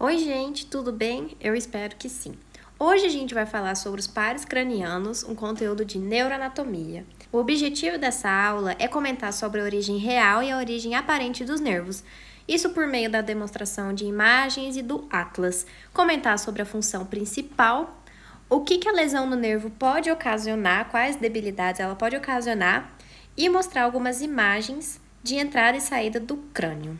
Oi, gente, tudo bem? Eu espero que sim. Hoje a gente vai falar sobre os pares cranianos, um conteúdo de neuroanatomia. O objetivo dessa aula é comentar sobre a origem real e a origem aparente dos nervos. Isso por meio da demonstração de imagens e do atlas. Comentar sobre a função principal, o que a lesão no nervo pode ocasionar, quais debilidades ela pode ocasionar e mostrar algumas imagens de entrada e saída do crânio.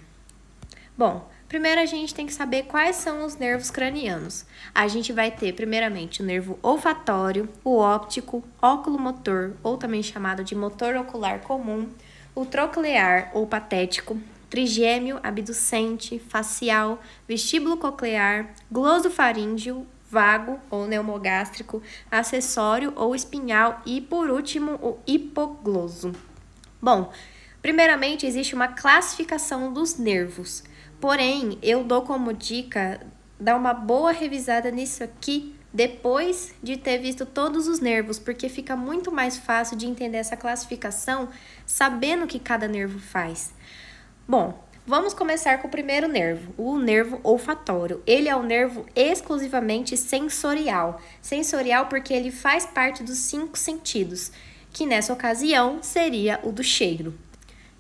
Bom, primeiro a gente tem que saber quais são os nervos cranianos. A gente vai ter primeiramente o nervo olfatório, o óptico, oculomotor, ou também chamado de motor ocular comum, o troclear ou patético, trigêmeo, abducente, facial, vestíbulo coclear, glosofaríngeo, vago ou pneumogástrico, acessório ou espinhal e, por último, o hipogloso. Bom, primeiramente existe uma classificação dos nervos. Porém, eu dou como dica dar uma boa revisada nisso aqui depois de ter visto todos os nervos, porque fica muito mais fácil de entender essa classificação sabendo o que cada nervo faz. Bom, vamos começar com o primeiro nervo, o nervo olfatório. Ele é um nervo exclusivamente sensorial. Sensorial porque ele faz parte dos 5 sentidos, que nessa ocasião seria o do cheiro.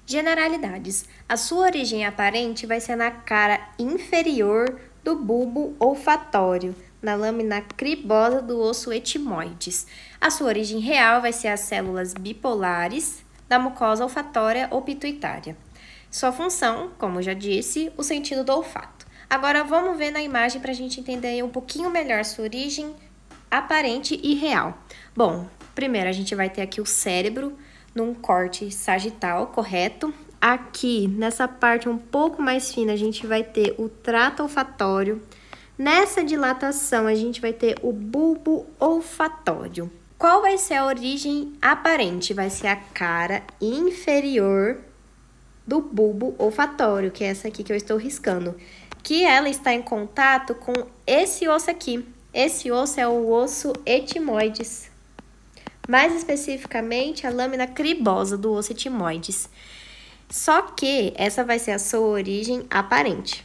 Generalidades. A sua origem aparente vai ser na cara inferior do bulbo olfatório, na lâmina cribosa do osso etimoides. A sua origem real vai ser as células bipolares da mucosa olfatória ou pituitária. Sua função, como já disse, o sentido do olfato. Agora vamos ver na imagem para a gente entender um pouquinho melhor sua origem aparente e real. Bom, primeiro a gente vai ter aqui o cérebro, num corte sagital, correto? Aqui, nessa parte um pouco mais fina, a gente vai ter o trato olfatório. Nessa dilatação, a gente vai ter o bulbo olfatório. Qual vai ser a origem aparente? Vai ser a cara inferior do bulbo olfatório, que é essa aqui que eu estou riscando. Que ela está em contato com esse osso aqui. Esse osso é o osso etimoides. Mais especificamente, a lâmina cribosa do osso etimoides. Só que essa vai ser a sua origem aparente.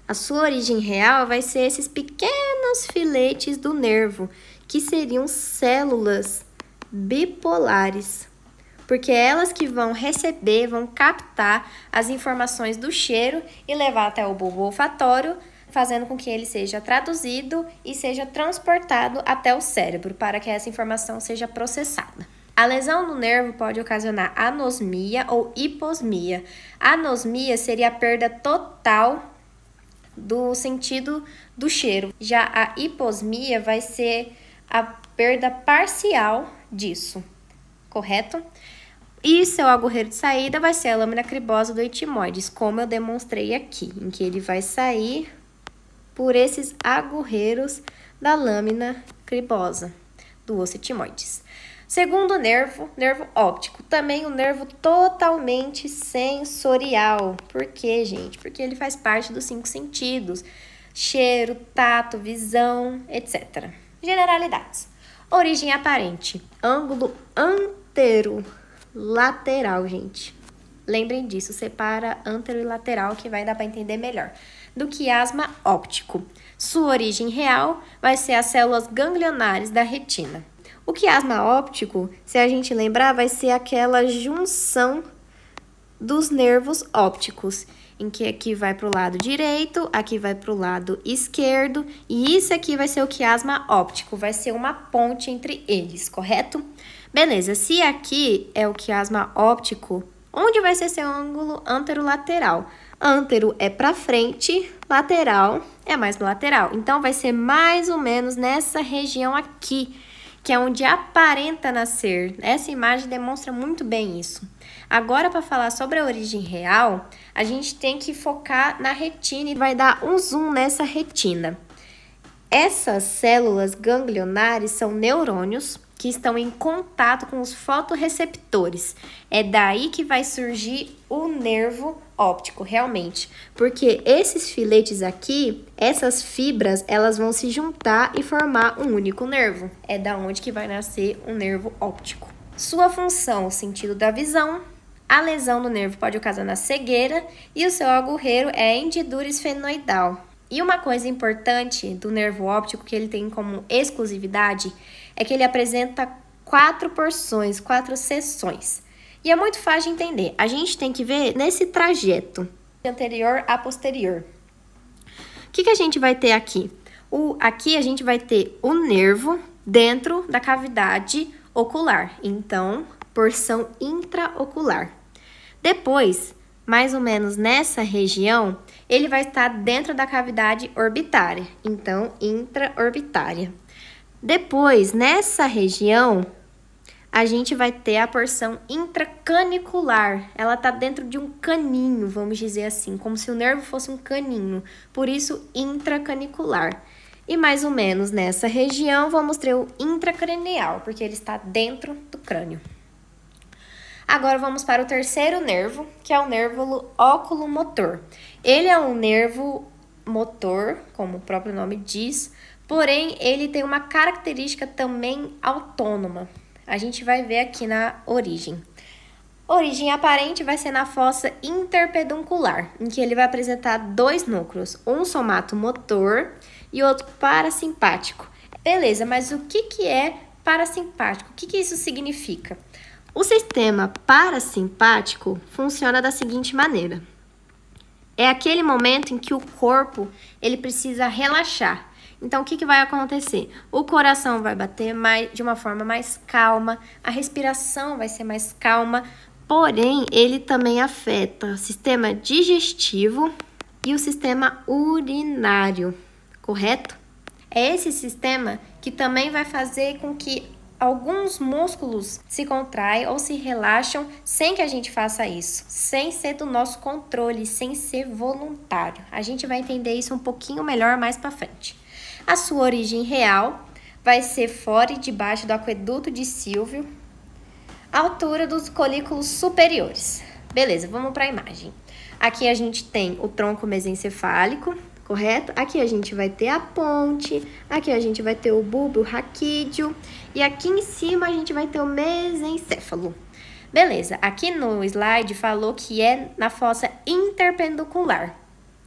A sua origem real vai ser esses pequenos filetes do nervo, que seriam células bipolares. Porque é elas que vão receber, vão captar as informações do cheiro e levar até o bulbo olfatório, fazendo com que ele seja traduzido e seja transportado até o cérebro para que essa informação seja processada. A lesão no nervo pode ocasionar anosmia ou hiposmia. A anosmia seria a perda total do sentido do cheiro. Já a hiposmia vai ser a perda parcial disso, correto? E seu agulheiro de saída vai ser a lâmina cribosa do etimoides, como eu demonstrei aqui, em que ele vai sair por esses agulheiros da lâmina cribosa do osso etimoides. Segundo nervo, nervo óptico, também um nervo totalmente sensorial. Por quê, gente? Porque ele faz parte dos 5 sentidos: cheiro, tato, visão, etc. Generalidades. Origem aparente, ângulo anterolateral, gente. Lembrem disso, separa antero e lateral que vai dar para entender melhor. Do quiasma óptico. Sua origem real vai ser as células ganglionares da retina. O quiasma óptico, se a gente lembrar, vai ser aquela junção dos nervos ópticos, em que aqui vai para o lado direito, aqui vai para o lado esquerdo, e isso aqui vai ser o quiasma óptico, vai ser uma ponte entre eles, correto? Beleza, se aqui é o quiasma óptico, onde vai ser seu ângulo anterolateral? Antero é para frente, lateral é mais para lateral. Então, vai ser mais ou menos nessa região aqui, que é onde aparenta nascer. Essa imagem demonstra muito bem isso. Agora, para falar sobre a origem real, a gente tem que focar na retina e vai dar um zoom nessa retina. Essas células ganglionares são neurônios que estão em contato com os fotorreceptores. É daí que vai surgir o nervo óptico, realmente. Porque esses filetes aqui, essas fibras, elas vão se juntar e formar um único nervo. É da onde que vai nascer o nervo óptico. Sua função, o sentido da visão. A lesão no nervo pode ocasionar cegueira e o seu agulheiro é hendidura esfenoidal. E uma coisa importante do nervo óptico que ele tem como exclusividade é que ele apresenta 4 porções, 4 seções. E é muito fácil de entender. A gente tem que ver nesse trajeto, de anterior a posterior. O que a gente vai ter aqui? Aqui a gente vai ter o nervo dentro da cavidade ocular. Então, porção intraocular. Depois, mais ou menos nessa região, ele vai estar dentro da cavidade orbitária. Então, intraorbitária. Depois, nessa região, a gente vai ter a porção intracanicular. Ela está dentro de um caninho, vamos dizer assim, como se o nervo fosse um caninho. Por isso, intracanicular. E mais ou menos nessa região, vamos ter o intracranial, porque ele está dentro do crânio. Agora vamos para o terceiro nervo, que é o nervo oculomotor. Ele é um nervo motor, como o próprio nome diz, porém ele tem uma característica também autônoma. A gente vai ver aqui na origem. Origem aparente vai ser na fossa interpeduncular, em que ele vai apresentar 2 núcleos, um somatomotor e outro parasimpático. Beleza, mas o que é parasimpático? O que isso significa? O sistema parasimpático funciona da seguinte maneira. É aquele momento em que o corpo ele precisa relaxar. Então, o que vai acontecer? O coração vai bater de uma forma mais calma, a respiração vai ser mais calma, porém, ele também afeta o sistema digestivo e o sistema urinário, correto? É esse sistema que também vai fazer com que alguns músculos se contraem ou se relaxam sem que a gente faça isso, sem ser do nosso controle, sem ser voluntário. A gente vai entender isso um pouquinho melhor mais para frente. A sua origem real vai ser fora e debaixo do aqueduto de Silvio, altura dos colículos superiores. Beleza, vamos para a imagem. Aqui a gente tem o tronco mesencefálico, correto? Aqui a gente vai ter a ponte, aqui a gente vai ter o bulbo raquídeo e aqui em cima a gente vai ter o mesencéfalo. Beleza, aqui no slide falou que é na fossa interpenducular.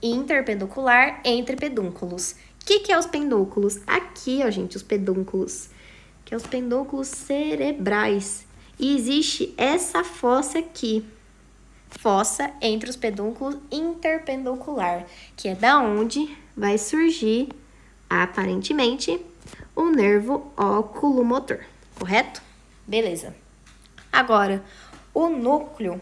Interpenducular entre pedúnculos. O que é os pendúnculos? Aqui, ó, gente, os pedúnculos, que é os pendúnculos cerebrais. E existe essa fossa aqui. Fossa entre os pedúnculos interpenducular, que é da onde vai surgir, aparentemente, o nervo oculomotor, correto? Beleza. Agora, o núcleo,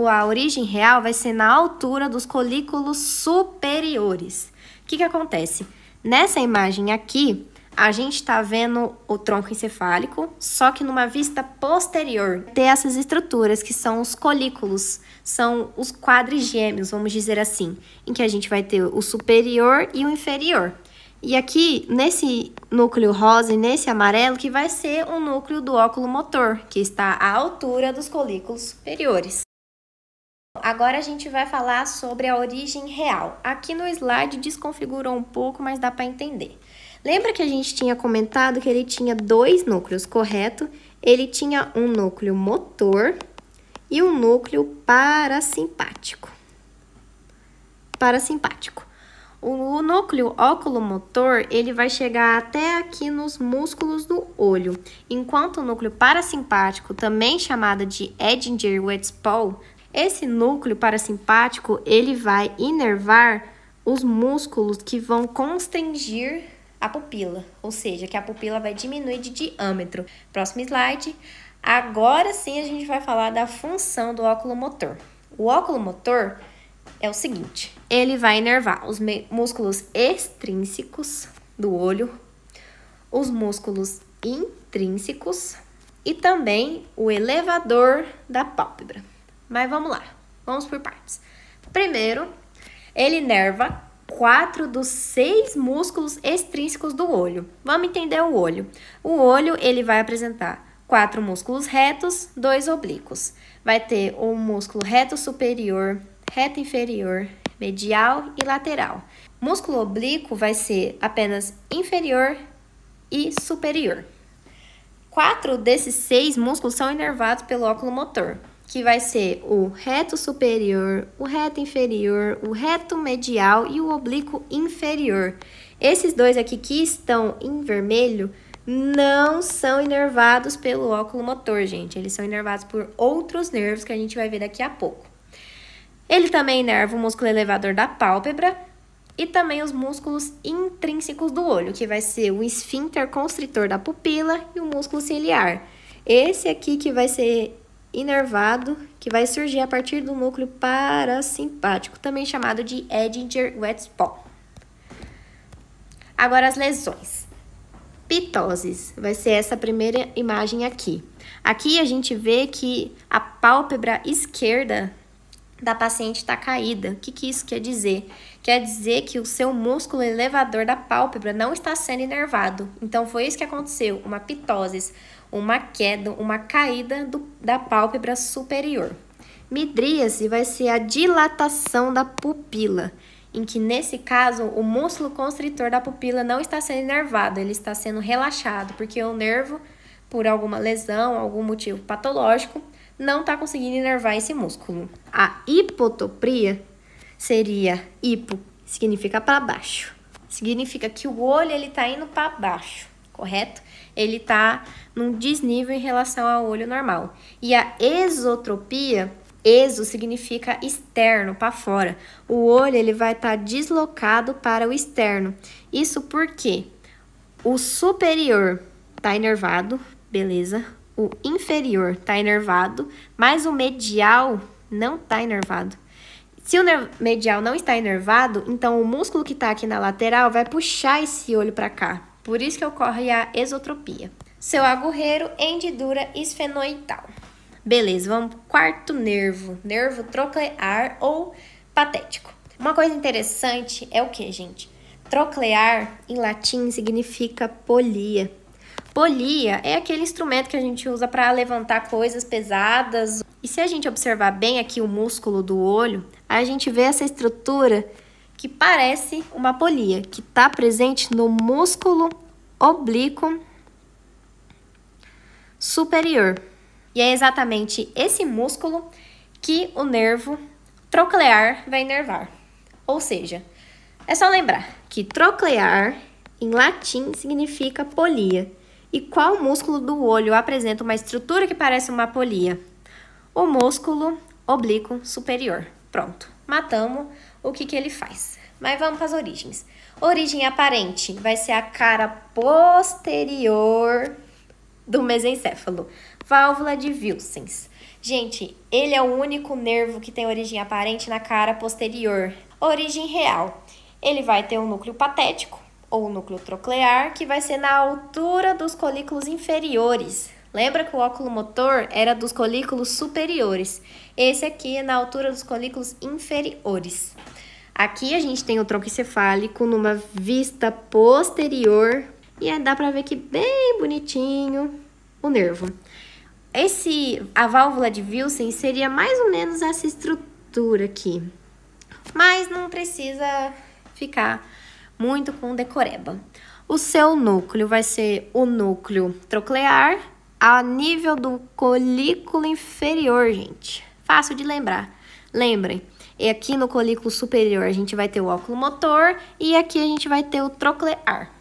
a origem real vai ser na altura dos colículos superiores. O que acontece? Nessa imagem aqui, a gente está vendo o tronco encefálico, só que numa vista posterior. Tem essas estruturas que são os colículos, são os quadrigêmeos, vamos dizer assim, em que a gente vai ter o superior e o inferior. E aqui, nesse núcleo rosa e nesse amarelo, que vai ser o núcleo do óculo motor, que está à altura dos colículos superiores. Agora a gente vai falar sobre a origem real. Aqui no slide desconfigurou um pouco, mas dá para entender. Lembra que a gente tinha comentado que ele tinha 2 núcleos, correto? Ele tinha um núcleo motor e um núcleo parasimpático. O núcleo oculomotor, ele vai chegar até aqui nos músculos do olho, enquanto o núcleo parasimpático, também chamado de Edinger-Wetzpol, esse núcleo parasimpático, ele vai inervar os músculos que vão constringir a pupila, ou seja, que a pupila vai diminuir de diâmetro. Próximo slide. Agora sim a gente vai falar da função do oculomotor. O oculomotor é o seguinte, ele vai inervar os músculos extrínsecos do olho, os músculos intrínsecos e também o elevador da pálpebra. Mas vamos lá, vamos por partes. Primeiro, ele inerva 4 dos 6 músculos extrínsecos do olho. Vamos entender o olho. O olho, ele vai apresentar 4 músculos retos, 2 oblíquos. Vai ter o músculo reto superior, reto inferior, medial e lateral. Músculo oblíquo vai ser apenas inferior e superior. 4 desses 6 músculos são inervados pelo óculo motor. que vai ser o reto superior, o reto inferior, o reto medial e o oblíquo inferior. Esses dois aqui que estão em vermelho não são inervados pelo óculo motor, gente. Eles são inervados por outros nervos que a gente vai ver daqui a pouco. Ele também inerva o músculo elevador da pálpebra e também os músculos intrínsecos do olho, que vai ser o esfíncter constritor da pupila e o músculo ciliar. Esse aqui que vai ser inervado, que vai surgir a partir do núcleo parasimpático, também chamado de Edinger-Wetzbold. Agora as lesões. Pitoses, vai ser essa primeira imagem aqui. Aqui a gente vê que a pálpebra esquerda da paciente está caída. O que isso quer dizer? Quer dizer que o seu músculo elevador da pálpebra não está sendo inervado. Então, foi isso que aconteceu, uma pitose, uma queda, uma caída da pálpebra superior. Midríase vai ser a dilatação da pupila, em que, nesse caso, o músculo constritor da pupila não está sendo inervado, ele está sendo relaxado, porque o nervo, por alguma lesão, algum motivo patológico, não está conseguindo inervar esse músculo. A hipotopria seria hipo, significa para baixo. Significa que o olho ele está indo para baixo, correto? Ele está num desnível em relação ao olho normal. E a esotropia, exo significa externo, para fora. O olho ele vai estar deslocado para o externo. Isso porque o superior está inervado, beleza? O inferior está inervado, mas o medial não está inervado. Se o medial não está inervado, então o músculo que está aqui na lateral vai puxar esse olho para cá. Por isso que ocorre a esotropia. Seu agorreiro, hendidura esfenoidal. Beleza, vamos para o quarto nervo, nervo troclear ou patético. Uma coisa interessante é o que, gente? Troclear, em latim, significa polia. Polia é aquele instrumento que a gente usa para levantar coisas pesadas. E se a gente observar bem aqui o músculo do olho, a gente vê essa estrutura que parece uma polia, que está presente no músculo oblíquo superior. E é exatamente esse músculo que o nervo troclear vai inervar. Ou seja, é só lembrar que troclear, em latim, significa polia. E qual músculo do olho apresenta uma estrutura que parece uma polia? O músculo oblíquo superior. Pronto, matamos o que ele faz. Mas vamos para as origens. Origem aparente vai ser a cara posterior do mesencéfalo. Válvula de Wilsons. Gente, ele é o único nervo que tem origem aparente na cara posterior. Origem real. Ele vai ter um núcleo patético, ou núcleo troclear, que vai ser na altura dos colículos inferiores. Lembra que o óculo motor era dos colículos superiores. Esse aqui é na altura dos colículos inferiores. Aqui a gente tem o tronco encefálico numa vista posterior. E aí dá pra ver que bem bonitinho o nervo. A válvula de Wilson seria mais ou menos essa estrutura aqui. Mas não precisa ficar muito com decoreba. O seu núcleo vai ser o núcleo troclear a nível do colículo inferior, gente. Fácil de lembrar. Lembrem, e aqui no colículo superior a gente vai ter o óculo motor e aqui a gente vai ter o troclear.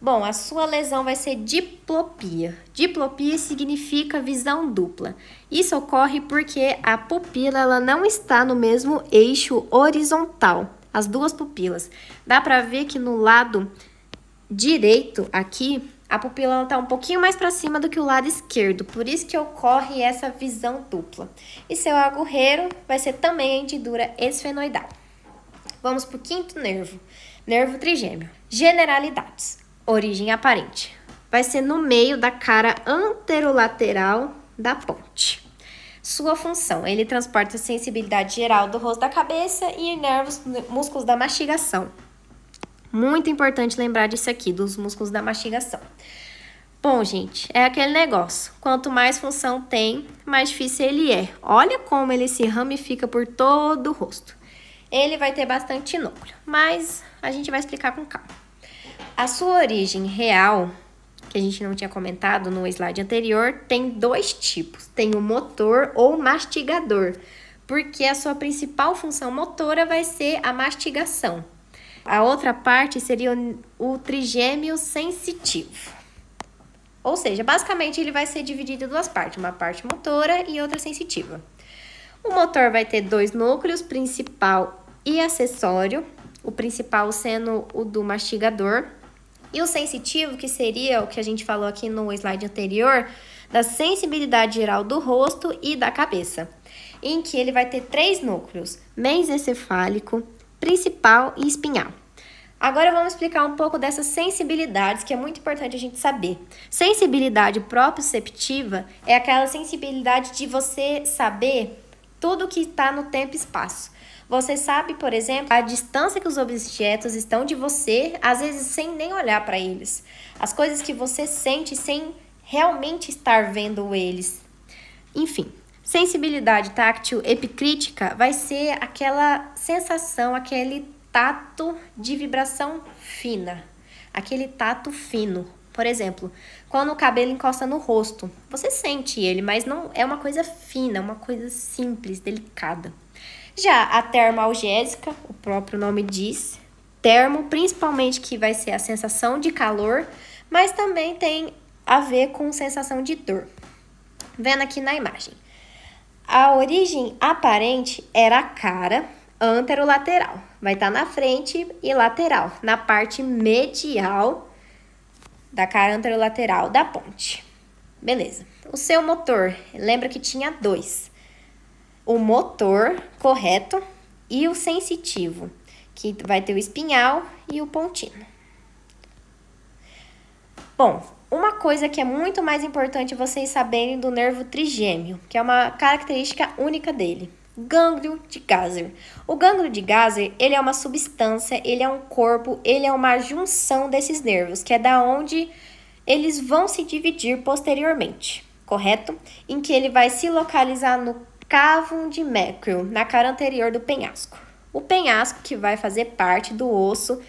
Bom, a sua lesão vai ser diplopia. Diplopia significa visão dupla. Isso ocorre porque a pupila ela não está no mesmo eixo horizontal. As duas pupilas. Dá pra ver que no lado direito aqui, a pupila está um pouquinho mais para cima do que o lado esquerdo. Por isso que ocorre essa visão dupla. E seu agorreiro vai ser também a hendidura esfenoidal. Vamos para o quinto nervo. Nervo trigêmeo. Generalidades. Origem aparente. Vai ser no meio da cara anterolateral da ponte. Sua função, ele transporta a sensibilidade geral do rosto da cabeça e inerva os músculos da mastigação. Muito importante lembrar disso aqui, dos músculos da mastigação. Bom, gente, é aquele negócio. Quanto mais função tem, mais difícil ele é. Olha como ele se ramifica por todo o rosto. Ele vai ter bastante núcleo, mas a gente vai explicar com calma. A sua origem real que a gente não tinha comentado no slide anterior, tem dois tipos. Tem o motor ou mastigador, porque a sua principal função motora vai ser a mastigação. A outra parte seria o trigêmeo sensitivo. Ou seja, basicamente ele vai ser dividido em duas partes, uma parte motora e outra sensitiva. O motor vai ter dois núcleos, principal e acessório, o principal sendo o do mastigador, e o sensitivo, que seria o que a gente falou aqui no slide anterior, da sensibilidade geral do rosto e da cabeça, em que ele vai ter três núcleos, mesencefálico, principal e espinhal. Agora vamos explicar um pouco dessas sensibilidades, que é muito importante a gente saber. Sensibilidade proprioceptiva é aquela sensibilidade de você saber tudo que está no tempo e espaço. Você sabe, por exemplo, a distância que os objetos estão de você, às vezes sem nem olhar para eles. As coisas que você sente sem realmente estar vendo eles. Enfim, sensibilidade táctil epicrítica vai ser aquela sensação, aquele tato de vibração fina, aquele tato fino. Por exemplo, quando o cabelo encosta no rosto, você sente ele, mas não é uma coisa fina, uma coisa simples, delicada. Já a termoalgésica, o próprio nome diz, termo principalmente que vai ser a sensação de calor, mas também tem a ver com sensação de dor. Vendo aqui na imagem. A origem aparente era a cara anterolateral. Vai estar na frente e lateral, na parte medial da cara anterolateral da ponte. Beleza. O seu motor, lembra que tinha dois. O motor, correto, e o sensitivo, que vai ter o espinhal e o pontino. Bom, uma coisa que é muito mais importante vocês saberem do nervo trigêmeo, que é uma característica única dele. Gânglio de Gaser. O gânglio de Gaser, ele é uma substância, ele é um corpo, ele é uma junção desses nervos, que é da onde eles vão se dividir posteriormente, correto? Em que ele vai se localizar no cavum de Meckel, na cara anterior do penhasco. O penhasco que vai fazer parte do osso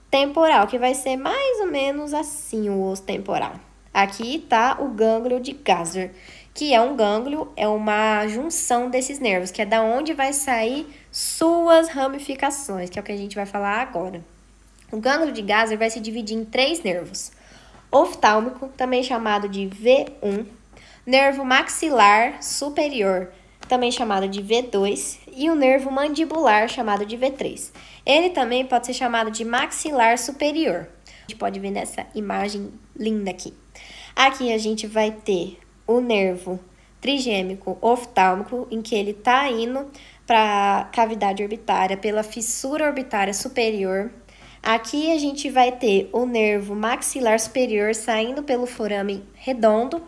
temporal, que vai ser mais ou menos assim o osso temporal. Aqui está o gânglio de Gaser, que é um gânglio, é uma junção desses nervos, que é da onde vai sair suas ramificações, que é o que a gente vai falar agora. O gânglio de Gaser vai se dividir em três nervos. Oftálmico, também chamado de V1, nervo maxilar superior, também chamado de V2, e o nervo mandibular, chamado de V3. Ele também pode ser chamado de maxilar superior. A gente pode ver nessa imagem linda aqui. Aqui a gente vai ter o nervo trigêmico oftálmico, em que ele está indo para a cavidade orbitária pela fissura orbitária superior. Aqui a gente vai ter o nervo maxilar superior saindo pelo forame redondo.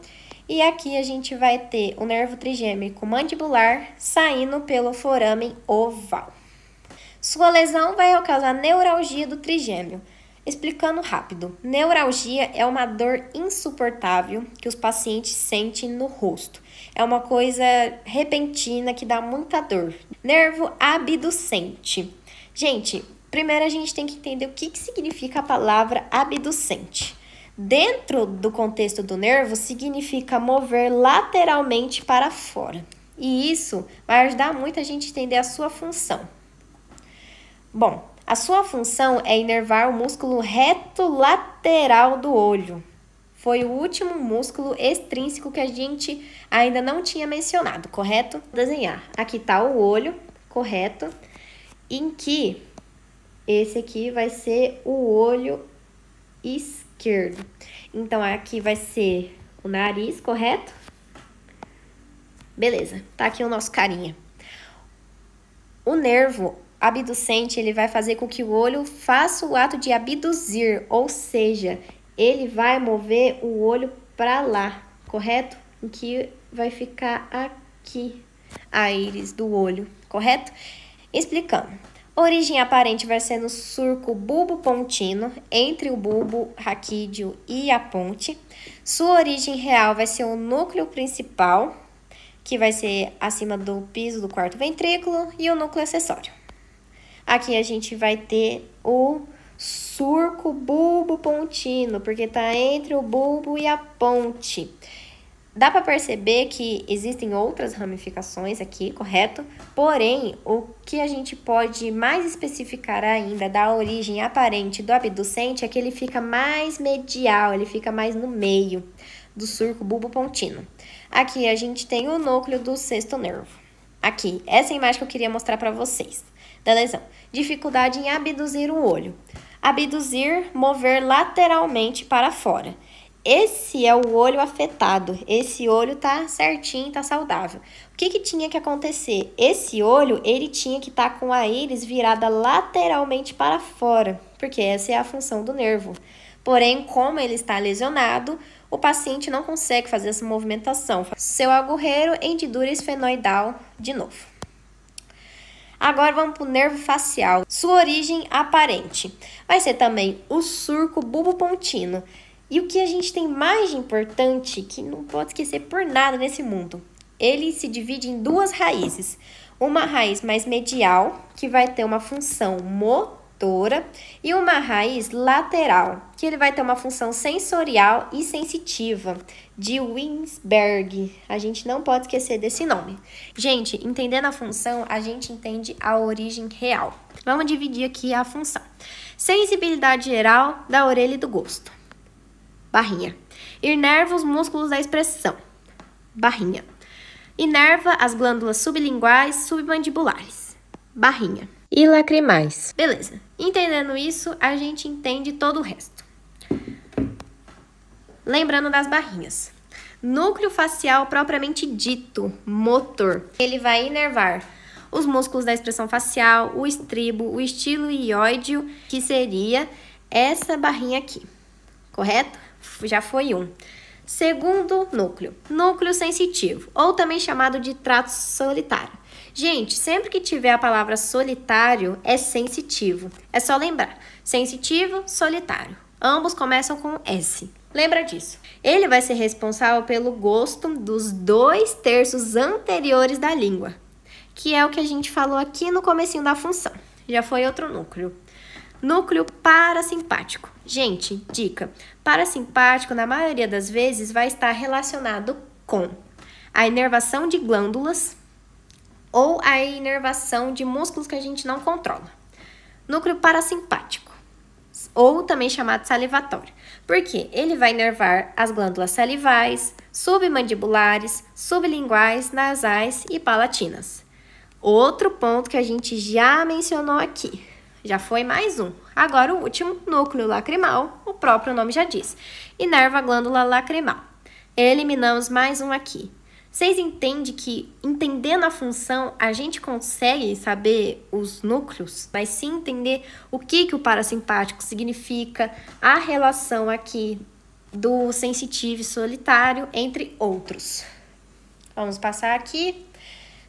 E aqui a gente vai ter o nervo trigêmico mandibular saindo pelo forame oval. Sua lesão vai causar neuralgia do trigêmeo. Explicando rápido, neuralgia é uma dor insuportável que os pacientes sentem no rosto. É uma coisa repentina que dá muita dor. Nervo abducente. Gente, primeiro a gente tem que entender o que significa a palavra abducente. Dentro do contexto do nervo, significa mover lateralmente para fora. E isso vai ajudar muito a gente a entender a sua função. Bom, a sua função é inervar o músculo reto lateral do olho. Foi o último músculo extrínseco que a gente ainda não tinha mencionado, correto? Desenhar. Aqui está o olho, correto? Em que esse aqui vai ser o olho esquerdo. Então, aqui vai ser o nariz, correto? Beleza, tá aqui o nosso carinha. O nervo abducente, ele vai fazer com que o olho faça o ato de abduzir, ou seja, ele vai mover o olho para lá, correto? Em que vai ficar aqui a íris do olho, correto? Explicando. Origem aparente vai ser no surco bulbo-pontino, entre o bulbo raquídeo e a ponte. Sua origem real vai ser o núcleo principal, que vai ser acima do piso do quarto ventrículo, e o núcleo acessório. Aqui a gente vai ter o Surco bulbopontino, porque tá entre o bulbo e a ponte. Dá para perceber que existem outras ramificações aqui, correto? Porém, o que a gente pode mais especificar ainda da origem aparente do abducente é que ele fica mais medial, ele fica mais no meio do surco bulbopontino. Aqui a gente tem o núcleo do sexto nervo. Aqui, essa imagem que eu queria mostrar para vocês da lesão. Dificuldade em abduzir o olho. Abduzir, mover lateralmente para fora. Esse é o olho afetado, esse olho tá certinho, tá saudável. O que tinha que acontecer? Esse olho, ele tinha que estar com a íris virada lateralmente para fora, porque essa é a função do nervo. Porém, como ele está lesionado, o paciente não consegue fazer essa movimentação. Seu agorreiro hendidura esfenoidal de novo. Agora vamos para o nervo facial. Sua origem aparente vai ser também o surco bulbopontino. E o que a gente tem mais de importante, que não pode esquecer por nada nesse mundo, ele se divide em duas raízes. Uma raiz mais medial, que vai ter uma função motora, e uma raiz lateral, que ele vai ter uma função sensorial e sensitiva, de Wiersberg. A gente não pode esquecer desse nome. Gente, entendendo a função, a gente entende a origem real. Vamos dividir aqui a função. Sensibilidade geral da orelha e do gosto. Barrinha. Inerva os músculos da expressão. Barrinha. Inerva as glândulas sublinguais, submandibulares. Barrinha. E lacrimais. Beleza. Entendendo isso, a gente entende todo o resto. Lembrando das barrinhas. Núcleo facial propriamente dito, motor. Ele vai inervar os músculos da expressão facial, o estribo, o estiloióideo, que seria essa barrinha aqui. Correto? Já foi um. Segundo núcleo, núcleo sensitivo, ou também chamado de trato solitário. Gente, sempre que tiver a palavra solitário, é sensitivo. É só lembrar, sensitivo, solitário. Ambos começam com S. Lembra disso. Ele vai ser responsável pelo gosto dos 2/3 anteriores da língua, que é o que a gente falou aqui no comecinho da função. Já foi outro núcleo. Núcleo parasimpático. Gente, dica. Parasimpático, na maioria das vezes, vai estar relacionado com a inervação de glândulas ou a inervação de músculos que a gente não controla. Núcleo parasimpático, ou também chamado salivatório. Por quê? Ele vai inervar as glândulas salivais, submandibulares, sublinguais, nasais e palatinas. Outro ponto que a gente já mencionou aqui. Já foi mais um. Agora o último, núcleo lacrimal, o próprio nome já diz. Inerva a glândula lacrimal. Eliminamos mais um aqui. Vocês entendem que, entendendo a função, a gente consegue saber os núcleos, mas sim entender o que o parasimpático significa, a relação aqui do sensitivo e solitário, entre outros. Vamos passar aqui.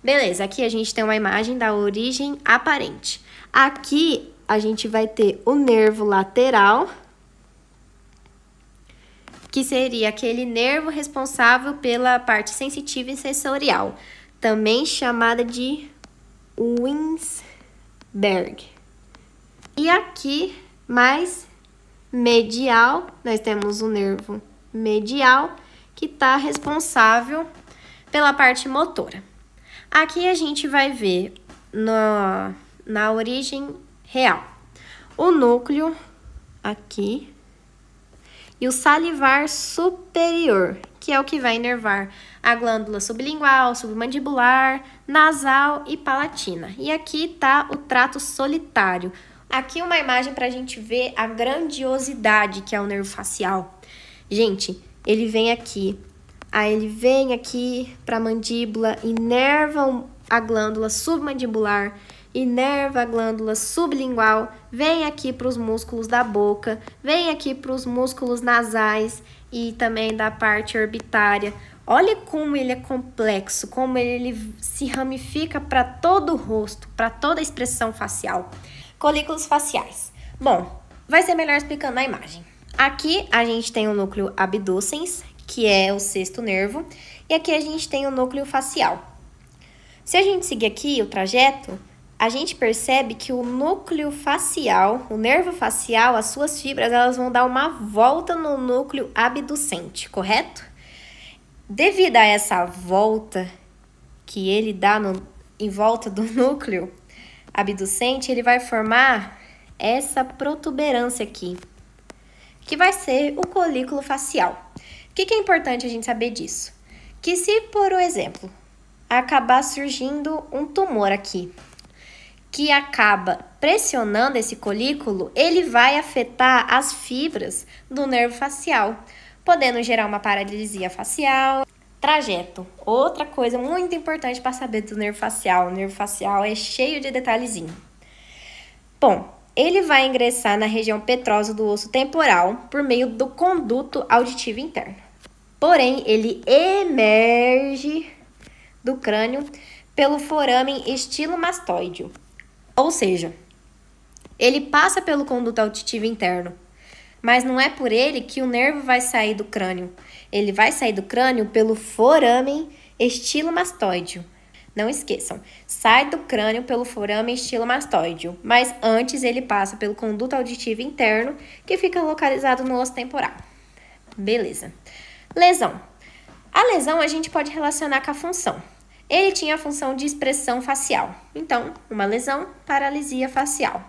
Beleza, aqui a gente tem uma imagem da origem aparente. Aqui a gente vai ter o nervo lateral, que seria aquele nervo responsável pela parte sensitiva e sensorial, também chamada de Wiersberg. E aqui, mais medial, nós temos o nervo medial, que está responsável pela parte motora. Aqui a gente vai ver na origem real o núcleo aqui e o salivar superior, que é o que vai inervar a glândula sublingual, submandibular, nasal e palatina. E aqui tá o trato solitário. Aqui uma imagem para a gente ver a grandiosidade que é o nervo facial. Gente, ele vem aqui, aí ele vem aqui para a mandíbula, inerva a glândula submandibular, inerva a glândula sublingual, vem aqui para os músculos da boca, vem aqui para os músculos nasais e também da parte orbitária. Olha como ele é complexo, como ele se ramifica para todo o rosto, para toda a expressão facial. Colículos faciais. Bom, vai ser melhor explicando na imagem. Aqui a gente tem o núcleo abducens, que é o sexto nervo, e aqui a gente tem o núcleo facial. Se a gente seguir aqui o trajeto, a gente percebe que o núcleo facial, o nervo facial, as suas fibras, elas vão dar uma volta no núcleo abducente, correto? Devido a essa volta que ele dá em volta do núcleo abducente, ele vai formar essa protuberância aqui, que vai ser o colículo facial. O que é importante a gente saber disso? Que se, por exemplo, acabar surgindo um tumor aqui, que acaba pressionando esse colículo, ele vai afetar as fibras do nervo facial, podendo gerar uma paralisia facial. Trajeto, outra coisa muito importante para saber do nervo facial. O nervo facial é cheio de detalhezinho. Bom, ele vai ingressar na região petrosa do osso temporal por meio do conduto auditivo interno. Porém, ele emerge do crânio pelo foramen estilomastoideo. Ou seja, ele passa pelo conduto auditivo interno, mas não é por ele que o nervo vai sair do crânio. Ele vai sair do crânio pelo foramen estilomastoideo. Não esqueçam, sai do crânio pelo foramen estilomastoideo, mas antes ele passa pelo conduto auditivo interno, que fica localizado no osso temporal. Beleza. Lesão. A lesão a gente pode relacionar com a função. Ele tinha a função de expressão facial. Então, uma lesão, paralisia facial.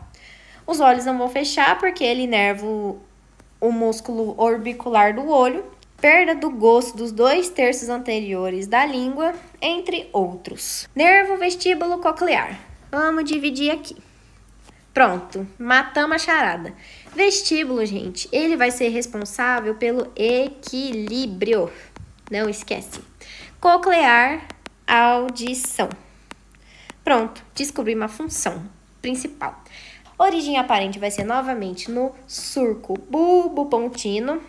Os olhos não vão fechar porque ele inerva o músculo orbicular do olho, perda do gosto dos 2/3 anteriores da língua, entre outros. Nervo vestíbulo coclear. Vamos dividir aqui. Pronto, matamos a charada. Vestíbulo, gente, ele vai ser responsável pelo equilíbrio. Não esquece. Coclear, audição. Pronto, descobri uma função principal. Origem aparente vai ser novamente no surco bulbopontino.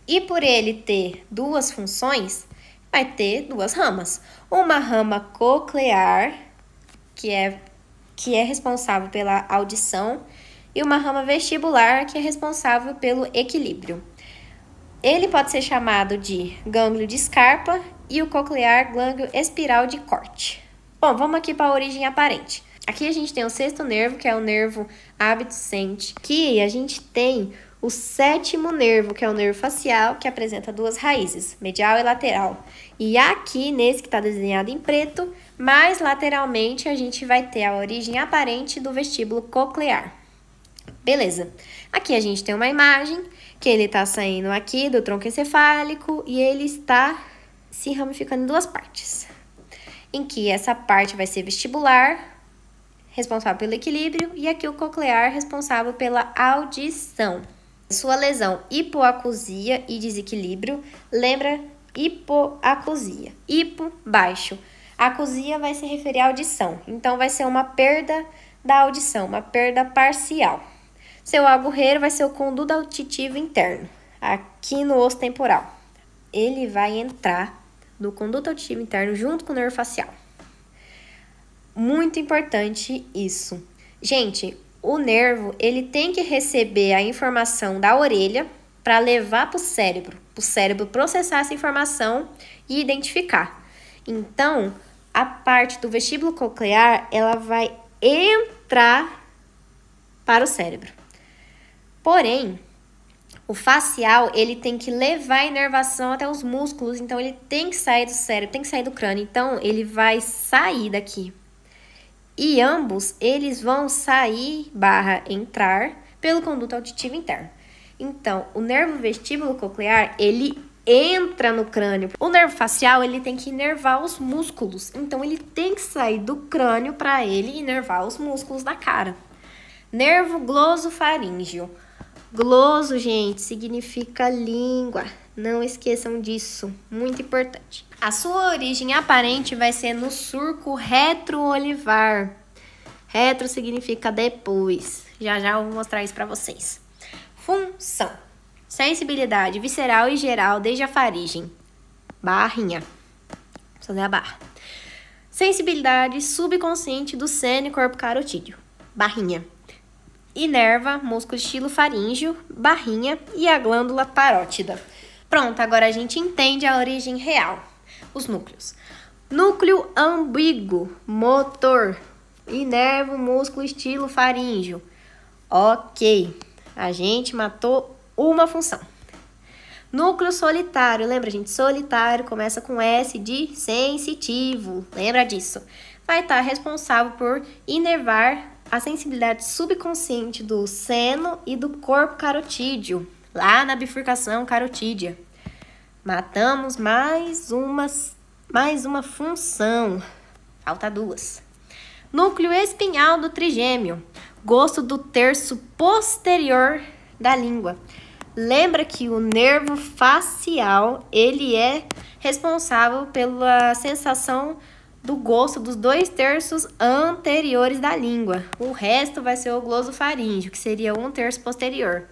E por ele ter duas funções, vai ter duas ramas. Uma rama coclear, que é responsável pela audição, e uma rama vestibular, que é responsável pelo equilíbrio. Ele pode ser chamado de gânglio de Scarpa e o coclear gânglio espiral de Corte. Bom, vamos aqui para a origem aparente. Aqui a gente tem o sexto nervo, que é o nervo abducente. Aqui a gente tem o sétimo nervo, que é o nervo facial, que apresenta duas raízes, medial e lateral. E aqui, nesse que está desenhado em preto, mais lateralmente, a gente vai ter a origem aparente do vestíbulo coclear. Beleza. Aqui a gente tem uma imagem, que ele está saindo aqui do tronco encefálico e ele está se ramificando em duas partes. Em que essa parte vai ser vestibular, responsável pelo equilíbrio, e aqui o coclear, responsável pela audição. Sua lesão hipoacusia e desequilíbrio lembra hipoacusia. Hipo, baixo. Acusia vai se referir à audição, então vai ser uma perda da audição, uma perda parcial. Seu agorreiro vai ser o conduto auditivo interno, aqui no osso temporal. Ele vai entrar no conduto auditivo interno junto com o nervo facial. Muito importante isso. Gente, o nervo, ele tem que receber a informação da orelha para levar para o cérebro processar essa informação e identificar. Então, a parte do vestíbulo coclear, ela vai entrar para o cérebro. Porém, o facial, ele tem que levar a inervação até os músculos, então ele tem que sair do cérebro, tem que sair do crânio, então ele vai sair daqui. E ambos, eles vão sair / entrar pelo conduto auditivo interno. Então, o nervo vestíbulo coclear, ele entra no crânio. O nervo facial, ele tem que inervar os músculos. Então, ele tem que sair do crânio para ele inervar os músculos da cara. Nervo glosofaríngeo. Gloso, gente, significa língua. Não esqueçam disso, muito importante. A sua origem aparente vai ser no surco retroolivar. Retro significa depois. Já já eu vou mostrar isso para vocês. Função. Sensibilidade visceral e geral desde a faringe. Barrinha. Vou fazer a barra. Sensibilidade subconsciente do seno e corpo carotídeo. Barrinha. Inerva, músculo estilofaríngeo, barrinha e a glândula parótida. Pronto, agora a gente entende a origem real. Os núcleos. Núcleo ambíguo, motor. inerva o músculo estilofaríngeo. Ok, a gente matou uma função. Núcleo solitário, lembra, gente? Solitário começa com S de sensitivo, lembra disso? Vai estar responsável por inervar a sensibilidade subconsciente do seno e do corpo carotídeo, lá na bifurcação carotídea. Matamos mais uma função. Falta duas. Núcleo espinhal do trigêmeo, gosto do terço posterior da língua. Lembra que o nervo facial, ele é responsável pela sensação do gosto dos 2/3 anteriores da língua. O resto vai ser o glosofaríngeo, que seria 1/3 posterior.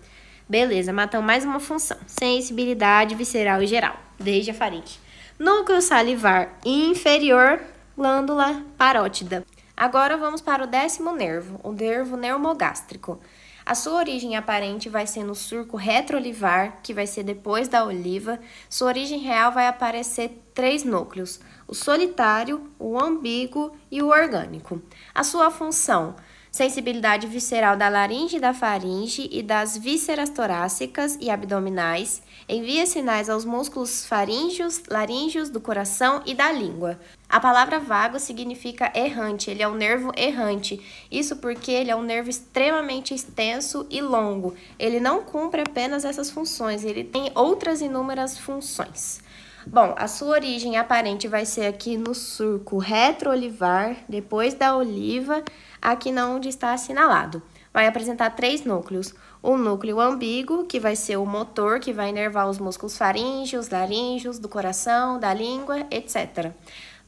Beleza, matamos mais uma função. Sensibilidade visceral e geral, desde a faringe. Núcleo salivar inferior, glândula parótida. Agora vamos para o 10º nervo, o nervo neumogástrico. A sua origem aparente vai ser no surco retroolivar, que vai ser depois da oliva. Sua origem real vai aparecer 3 núcleos, o solitário, o ambíguo e o orgânico. A sua função: sensibilidade visceral da laringe e da faringe e das vísceras torácicas e abdominais. Envia sinais aos músculos faríngeos, laríngeos, do coração e da língua. A palavra vago significa errante, ele é um nervo errante. Isso porque ele é um nervo extremamente extenso e longo. Ele não cumpre apenas essas funções, ele tem outras inúmeras funções. Bom, a sua origem aparente vai ser aqui no surco retroolivar, depois da oliva, aqui onde está assinalado. Vai apresentar 3 núcleos. O núcleo ambíguo, que vai ser o motor, que vai inervar os músculos faríngeos, laríngeos, do coração, da língua, etc.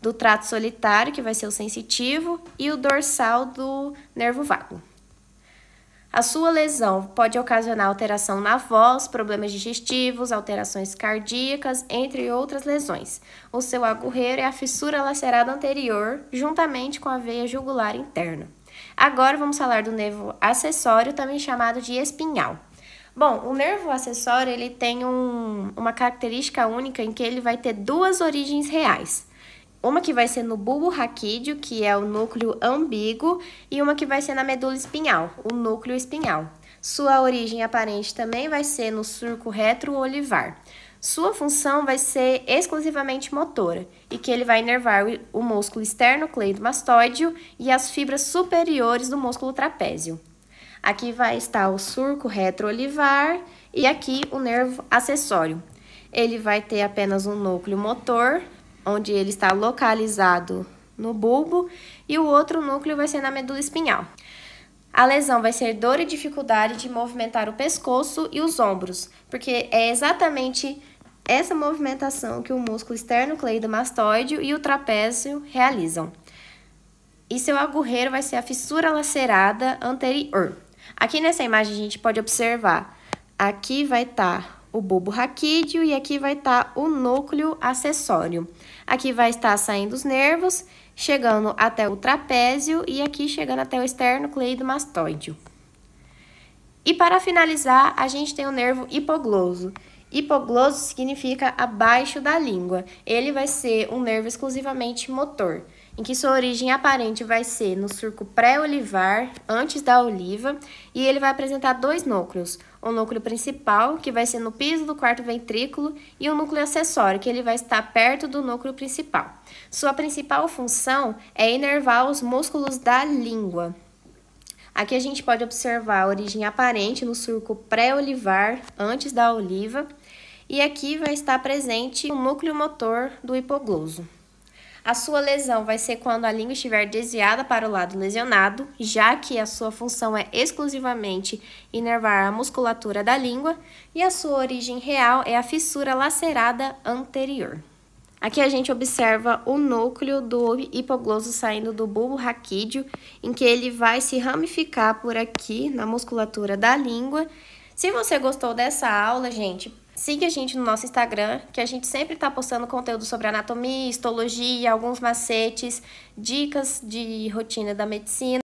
Do trato solitário, que vai ser o sensitivo, e o dorsal do nervo vago. A sua lesão pode ocasionar alteração na voz, problemas digestivos, alterações cardíacas, entre outras lesões. O seu agurreiro é a fissura lacerada anterior, juntamente com a veia jugular interna. Agora vamos falar do nervo acessório, também chamado de espinhal. Bom, o nervo acessório ele tem uma característica única em que ele vai ter 2 origens reais. Uma que vai ser no bulbo raquídeo, que é o núcleo ambíguo, e uma que vai ser na medula espinhal, o núcleo espinhal. Sua origem aparente também vai ser no surco retroolivar. Sua função vai ser exclusivamente motora, e que ele vai inervar o músculo esternocleidomastoideo e as fibras superiores do músculo trapézio. Aqui vai estar o surco retroolivar e aqui o nervo acessório. Ele vai ter apenas um núcleo motor, onde ele está localizado no bulbo, e o outro núcleo vai ser na medula espinhal. A lesão vai ser dor e dificuldade de movimentar o pescoço e os ombros, porque é exatamente essa movimentação que o músculo esternocleidomastoideo e o trapézio realizam. E seu agurreiro vai ser a fissura lacerada anterior. Aqui nessa imagem a gente pode observar, aqui vai estar o bulbo raquídeo e aqui vai estar o núcleo acessório. Aqui vai estar saindo os nervos, chegando até o trapézio e aqui chegando até o esternocleidomastoideo. E para finalizar, a gente tem o nervo hipogloso. Hipogloso significa abaixo da língua. Ele vai ser um nervo exclusivamente motor, em que sua origem aparente vai ser no surco pré-olivar, antes da oliva, e ele vai apresentar 2 núcleos. O núcleo principal, que vai ser no piso do 4º ventrículo, e o núcleo acessório, que ele vai estar perto do núcleo principal. Sua principal função é inervar os músculos da língua. Aqui a gente pode observar a origem aparente no surco pré-olivar, antes da oliva, e aqui vai estar presente o núcleo motor do hipogloso. A sua lesão vai ser quando a língua estiver desviada para o lado lesionado, já que a sua função é exclusivamente inervar a musculatura da língua, e a sua origem real é a fissura lacerada anterior. Aqui a gente observa o núcleo do hipogloso saindo do bulbo raquídeo, em que ele vai se ramificar por aqui na musculatura da língua. Se você gostou dessa aula, gente, siga a gente no nosso Instagram, que a gente sempre está postando conteúdo sobre anatomia, histologia, alguns macetes, dicas de rotina da medicina.